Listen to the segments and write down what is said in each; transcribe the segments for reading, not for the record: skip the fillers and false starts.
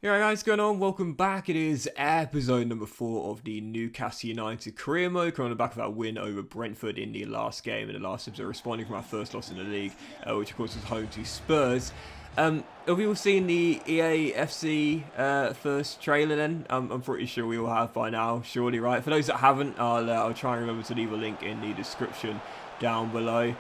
Yeah, guys, what's going on? Welcome back. It is episode number 4 of the Newcastle United career mode. Coming on the back of our win over Brentford in the last game, in the last episode, responding from our first loss in the league, which of course was home to Spurs. Have you all seen the EAFC first trailer then? I'm pretty sure we all have by now, surely, right? For those that haven't, I'll try and remember to leave a link in the description down below.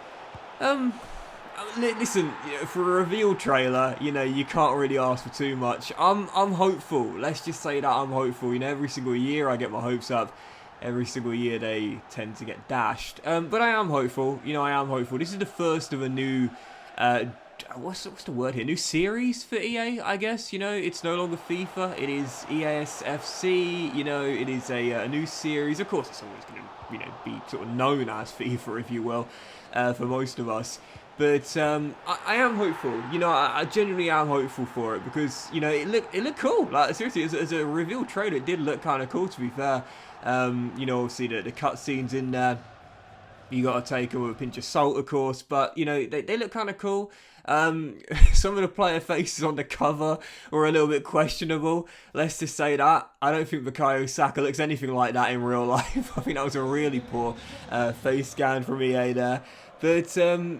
Listen, for a reveal trailer, you can't really ask for too much. I'm hopeful. Let's just say that I'm hopeful. Every single year I get my hopes up. Every single year they tend to get dashed. But I am hopeful. I am hopeful. This is the first of a new, what's the word here? New series for EA, I guess. It's no longer FIFA. It is EAS FC. It is a new series. Of course, it's always going to, be sort of known as FIFA, if you will, for most of us. But I am hopeful. I genuinely am hopeful for it because it looked cool. Like seriously, as a reveal trailer, it did look kind of cool. To be fair, obviously the cutscenes in there, you got to take them with a pinch of salt, of course. But they look kind of cool. Some of the player faces on the cover were a little bit questionable. Let's just say that. I don't think Bukayo Saka looks anything like that in real life. I think that was a really poor face scan from EA there. But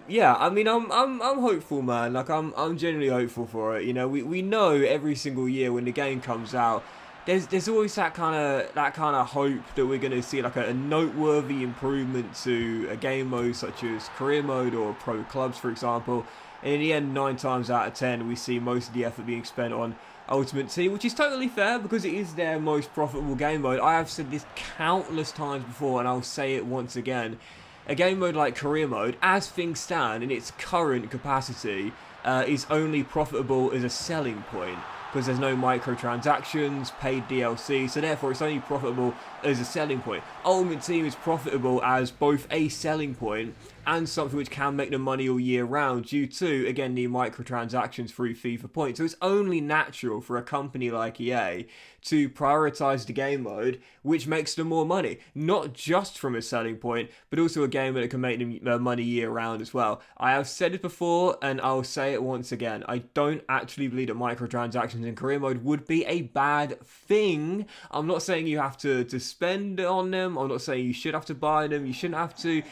yeah, I mean, I'm hopeful, man. Like I'm genuinely hopeful for it. We know every single year when the game comes out, there's always that kind of hope that we're going to see like a noteworthy improvement to a game mode such as career mode or pro clubs, for example. And in the end, 9 times out of 10, we see most of the effort being spent on Ultimate Team, which is totally fair because it is their most profitable game mode. I have said this countless times before, and I'll say it once again. A game mode like career mode, as things stand in its current capacity, is only profitable as a selling point because there's no microtransactions, paid DLC, so therefore it's only profitable as a selling point. Ultimate Team is profitable as both a selling point and something which can make them money all year round due to, again, the microtransactions through FIFA points. So it's only natural for a company like EA to prioritise the game mode, which makes them more money. Not just from a selling point, but also a game that can make them money year round as well. I have said it before, and I'll say it once again. I don't actually believe that microtransactions in career mode would be a bad thing. I'm not saying you have to spend on them. I'm not saying you should have to buy them. You shouldn't have to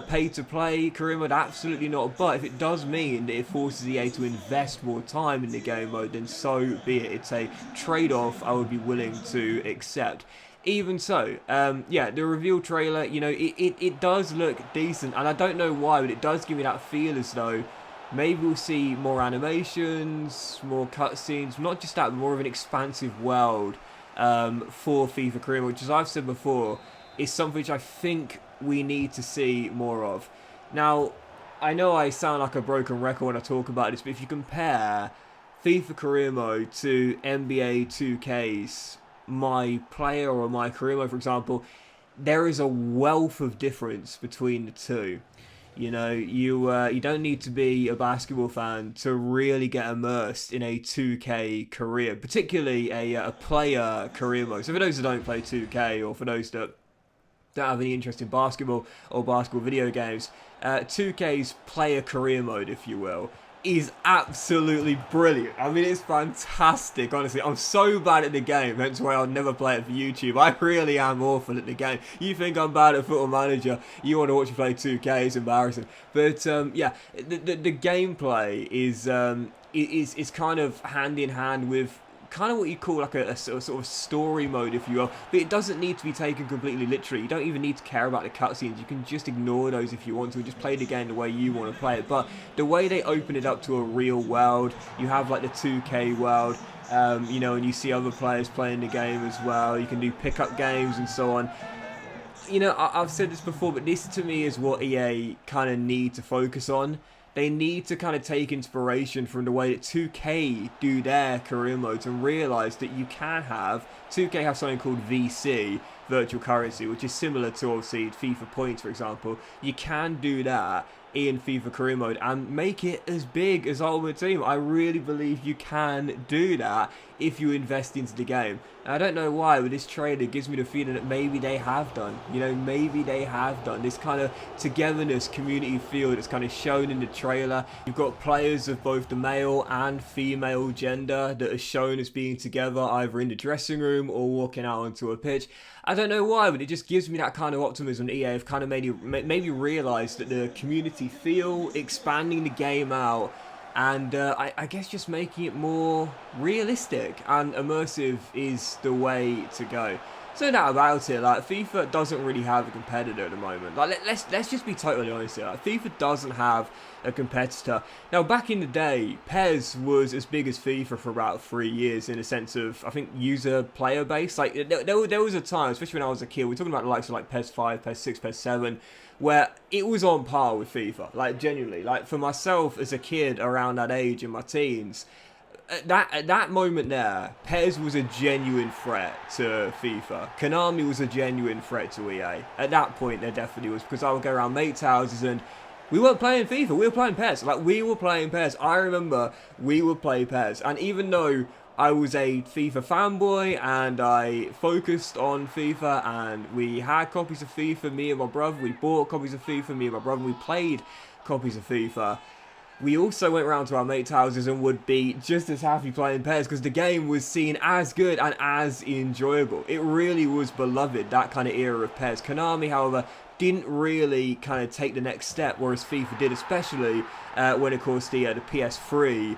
pay to play career mode, absolutely not. But if it does mean that it forces EA to invest more time in the game mode, then so be it. It's a trade-off I would be willing to accept. Even so, yeah, the reveal trailer, it does look decent, and I don't know why, but it does give me that feel as though maybe we'll see more animations, more cutscenes, not just that, but more of an expansive world for FIFA career mode, which, as I've said before, is something which I think we need to see more of. Now, I know I sound like a broken record when I talk about this, but if you compare FIFA career mode to NBA 2K's My Player or My Career mode, for example, there is a wealth of difference between the two. You don't need to be a basketball fan to really get immersed in a 2K career, particularly a player career mode. So for those that don't play 2K, or for those that don't have any interest in basketball or basketball video games, 2K's player career mode, if you will, is absolutely brilliant. I mean, it's fantastic, honestly. I'm so bad at the game, hence why I'll never play it for YouTube. I really am awful at the game. You think I'm bad at Football Manager, you want to watch me play 2K, it's embarrassing. But yeah, the gameplay is kind of hand in hand with kind of what you call like a sort of story mode, if you will, but it doesn't need to be taken completely literally. You don't even need to care about the cutscenes. You can just ignore those if you want to, and just play the game the way you want to play it. But the way they open it up to a real world, you have like the 2K world, and you see other players playing the game as well. You can do pickup games and so on. I've said this before, but this to me is what EA kind of need to focus on. They need to kind of take inspiration from the way that 2K do their career modes and realise that you can have 2K have something called VC, virtual currency, which is similar to obviously FIFA points, for example. You can do that in FIFA career mode and make it as big as Ultimate Team. I really believe you can do that if you invest into the game. And I don't know why, but this trailer gives me the feeling that maybe they have done. You know, maybe they have done. This kind of togetherness, community feel that's kind of shown in the trailer. You've got players of both the male and female gender that are shown as being together either in the dressing room or walking out onto a pitch. I don't know why, but it just gives me that kind of optimism. EA have kind of made me realise that the community feel, expanding the game out, and I guess just making it more realistic and immersive is the way to go. So no doubt about it, like FIFA doesn't really have a competitor at the moment. Like let's just be totally honest here. Like, FIFA doesn't have a competitor. Now back in the day, PES was as big as FIFA for about 3 years in a sense of, I think, user player base. Like there was a time, especially when I was a kid, we're talking about the likes of like PES 5, PES 6, PES 7, where it was on par with FIFA. Like genuinely, like for myself as a kid around that age in my teens, at that moment there, PES was a genuine threat to FIFA. Konami was a genuine threat to EA. At that point, there definitely was, because I would go around mates' houses and we weren't playing FIFA, we were playing PES. Like, we were playing PES. I remember we would play PES. And even though I was a FIFA fanboy and I focused on FIFA and we had copies of FIFA, me and my brother, we bought copies of FIFA, me and my brother, we played copies of FIFA, we also went around to our mates' houses and would be just as happy playing PES because the game was seen as good and as enjoyable. It really was beloved, that kind of era of PES. Konami, however, didn't really kind of take the next step, whereas FIFA did, especially when, of course, the PS3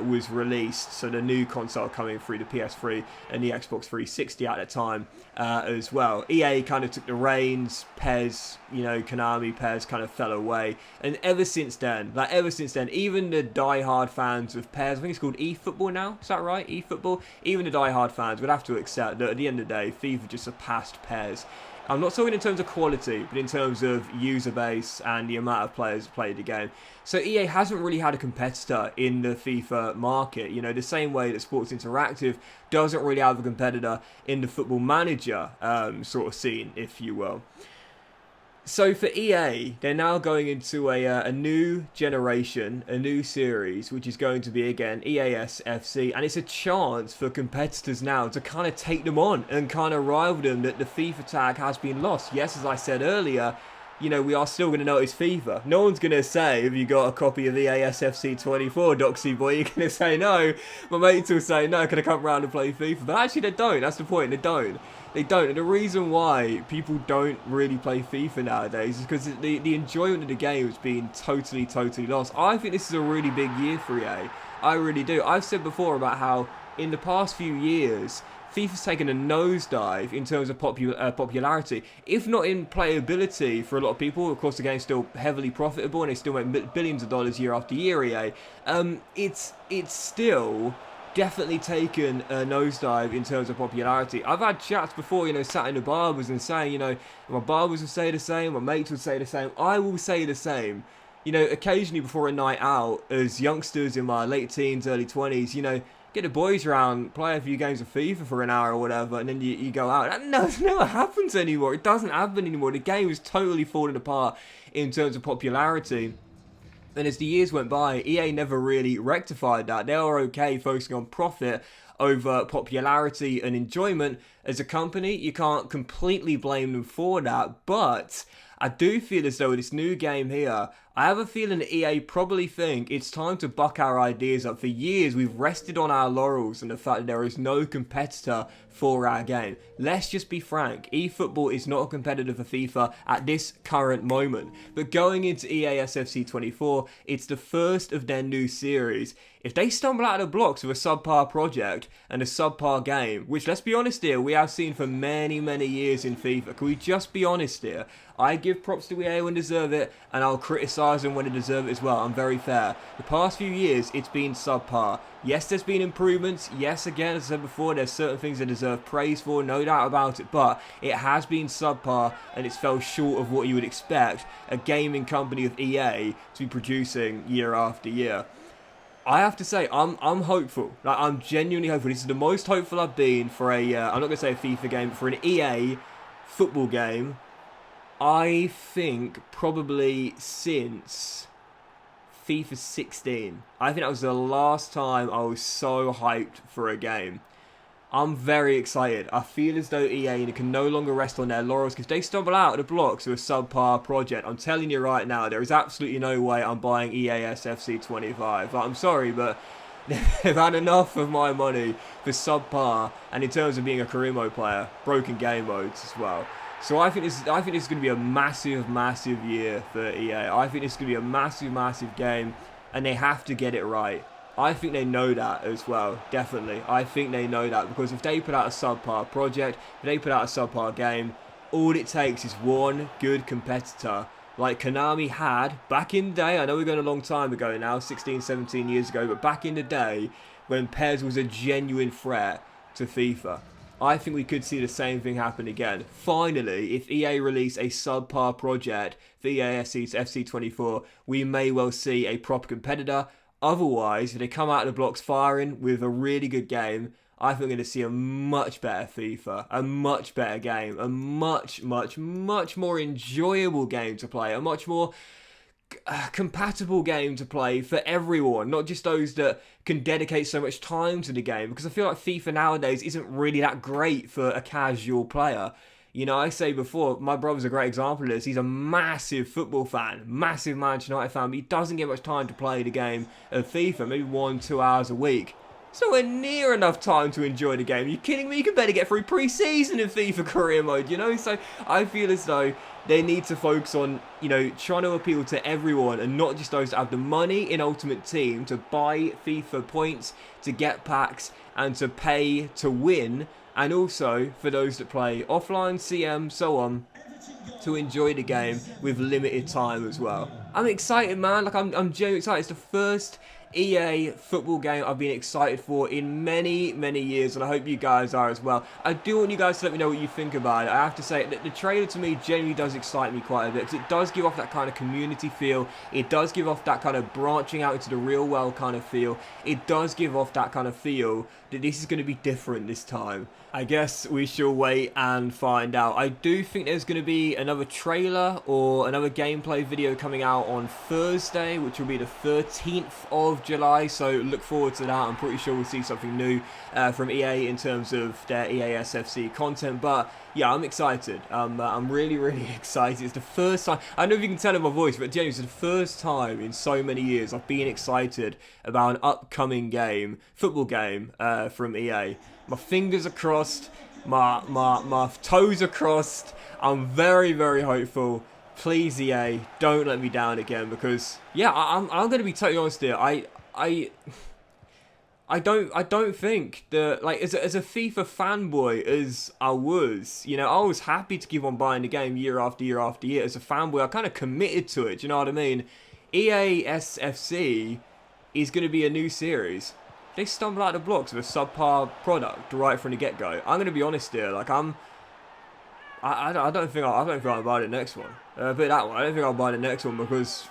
was released. So the new console coming through, the PS3 and the Xbox 360 at the time as well. EA kind of took the reins. PES, you know, Konami, PES kind of fell away. And ever since then, even the die-hard fans of PES, I think it's called eFootball now, is that right? eFootball? Even the die-hard fans would have to accept that at the end of the day, FIFA just surpassed PES. I'm not talking in terms of quality, but in terms of user base and the amount of players who played the game. So EA hasn't really had a competitor in the FIFA market. You know, the same way that Sports Interactive doesn't really have a competitor in the Football Manager sort of scene, if you will. So for EA, they're now going into a new generation, a new series, which is going to be, again, EAS FC. And it's a chance for competitors now to kind of take them on and kind of rival them, that the FIFA tag has been lost. Yes, as I said earlier, you know, we are still going to notice FIFA. No one's going to say, have you got a copy of EAS FC 24, Doxy boy? You're going to say no. My mates will say, no, can I come round and play FIFA? But actually they don't. That's the point. They don't. They don't. And the reason why people don't really play FIFA nowadays is because the enjoyment of the game has been totally lost. I think this is a really big year for EA. I really do. I've said before about how in the past few years, FIFA's taken a nosedive in terms of popularity, if not in playability for a lot of people. Of course, the game's still heavily profitable and they still make billions of dollars year after year, EA. It's still definitely taken a nosedive in terms of popularity. I've had chats before, you know, sat in the barbers and saying, you know, my barbers will say the same, my mates would say the same, I will say the same. You know, occasionally before a night out, as youngsters in my late teens, early 20s, you know, get the boys around, play a few games of FIFA for an hour or whatever, and then you go out. That never happens anymore. It doesn't happen anymore. The game is totally falling apart in terms of popularity. And as the years went by, EA never really rectified that. They were okay focusing on profit over popularity and enjoyment. As a company, you can't completely blame them for that, but I do feel as though with this new game here, I have a feeling that EA probably think it's time to buck our ideas up. For years, we've rested on our laurels and the fact that there is no competitor for our game. Let's just be frank, eFootball is not a competitor for FIFA at this current moment. But going into EAS FC 24, it's the first of their new series. If they stumble out of the blocks with a subpar project and a subpar game, which, let's be honest here, we have seen for many years in FIFA. Can we just be honest here? I give props to EA when they deserve it, and I'll criticise them when they deserve it as well. I'm very fair. The past few years, it's been subpar. Yes, there's been improvements. Yes, again, as I said before, there's certain things they deserve praise for, no doubt about it. But it has been subpar, and it's fell short of what you would expect a gaming company of EA to be producing year after year. I have to say, I'm hopeful. Like, I'm genuinely hopeful. This is the most hopeful I've been for a, I'm not going to say a FIFA game, but for an EA football game. I think probably since FIFA 16. I think that was the last time I was so hyped for a game. I'm very excited. I feel as though EA can no longer rest on their laurels because they stumble out of the blocks with a subpar project. I'm telling you right now, there is absolutely no way I'm buying EAS FC 25. I'm sorry, but they've had enough of my money for subpar, and in terms of being a career mode player, broken game modes as well. So I think this is going to be a massive, massive year for EA. I think this is going to be a massive, massive game, and they have to get it right. I think they know that as well, definitely. I think they know that, because if they put out a subpar project, if they put out a subpar game, all it takes is one good competitor like Konami had back in the day. I know we're going a long time ago now, 16, 17 years ago, but back in the day when PES was a genuine threat to FIFA. I think we could see the same thing happen again. Finally, if EA release a subpar project for EAS FC 24, we may well see a proper competitor. Otherwise, if they come out of the blocks firing with a really good game, I think we're going to see a much better FIFA, a much better game, a much, much, much more enjoyable game to play, a much more compatible game to play for everyone, not just those that can dedicate so much time to the game, because I feel like FIFA nowadays isn't really that great for a casual player. You know, I say before, my brother's a great example of this. He's a massive football fan, massive Manchester United fan, but he doesn't get much time to play the game of FIFA, maybe 1-2 hours a week. It's nowhere near enough time to enjoy the game. Are you kidding me? You can better get through pre-season in FIFA career mode, you know? So I feel as though they need to focus on, you know, trying to appeal to everyone and not just those that have the money in Ultimate Team to buy FIFA points, to get packs, and to pay to win. And also for those that play offline, CM, so on, to enjoy the game with limited time as well. I'm excited, man. Like, I'm genuinely excited. It's the first EA football game I've been excited for in many, many years, and I hope you guys are as well. I do want you guys to let me know what you think about it. I have to say that the trailer to me genuinely does excite me quite a bit, because it does give off that kind of community feel. It does give off that kind of branching out into the real world kind of feel. It does give off that kind of feel that this is going to be different this time. I guess we shall wait and find out. I do think there's going to be another trailer or another gameplay video coming out on Thursday, which will be the 13th of July, so look forward to that. I'm pretty sure we'll see something new from EA in terms of their EAS FC content, but yeah, I'm excited. I'm really, really excited. It's the first time, I don't know if you can tell in my voice, but genuinely, it's the first time in so many years I've been excited about an upcoming game, football game from EA. My fingers are crossed, my toes are crossed. I'm very, very hopeful. Please, EA, don't let me down again, because yeah, I'm going to be totally honest here. I don't think that, like, as a FIFA fanboy as I was, you know, I was happy to keep on buying the game year after year after year. As a fanboy, I kind of committed to it. Do you know what I mean? EAS FC is going to be a new series. They stumble out of the blocks with a subpar product right from the get-go. I'm going to be honest here. Like, I don't think I'll buy the next one. But that one, I don't think I'll buy the next one, because,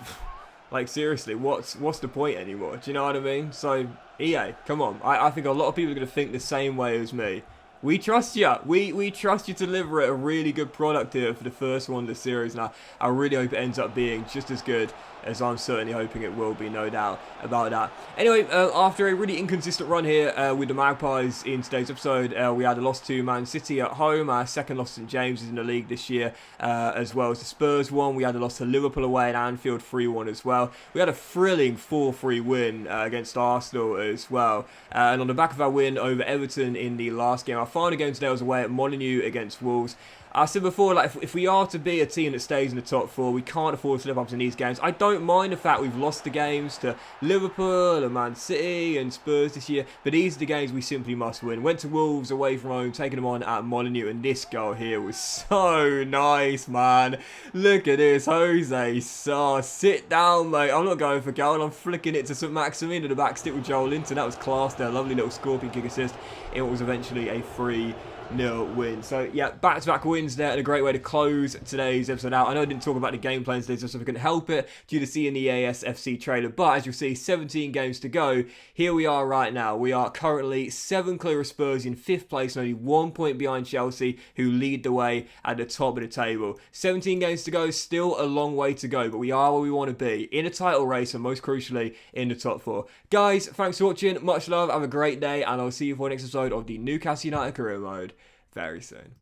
like, seriously, what's the point anymore? Do you know what I mean? So EA, come on. I think a lot of people are going to think the same way as me. We trust you. We trust you to deliver a really good product here for the first one of the series. Now, I really hope it ends up being just as good as I'm certainly hoping it will be, no doubt about that. Anyway, after a really inconsistent run here with the Magpies in today's episode, we had a loss to Man City at home, our second loss to St James's in the league this year, as well as the Spurs one. We had a loss to Liverpool away at Anfield, 3-1 as well. We had a thrilling 4-3 win against Arsenal as well. And on the back of our win over Everton in the last game, our final game today was away at Molineux against Wolves. I said before, like, if we are to be a team that stays in the top four, we can't afford to live up to these games. I don't mind the fact we've lost the games to Liverpool and Man City and Spurs this year, but these are the games we simply must win. Went to Wolves away from home, taking them on at Molineux, and this goal here was so nice, man. Look at this, Jose Sarr. Sit down, mate. I'm not going for goal. I'm flicking it to St Maximin to the back stick with Joel Linton. That was class there. Lovely little scorpion kick assist in what was eventually a 3-0 win. So yeah, back-to-back wins there, and a great way to close today's episode out. I know I didn't talk about the game plans today, so I couldn't help it due to seeing the EAS FC trailer, but as you'll see, 17 games to go. Here we are right now. We are currently 7 clear of Spurs in 5th place, and only 1 point behind Chelsea, who lead the way at the top of the table. 17 games to go, still a long way to go, but we are where we want to be, in a title race, and most crucially, in the top 4. Guys, thanks for watching, much love, have a great day, and I'll see you for the next episode of the Newcastle United Career Mode very soon.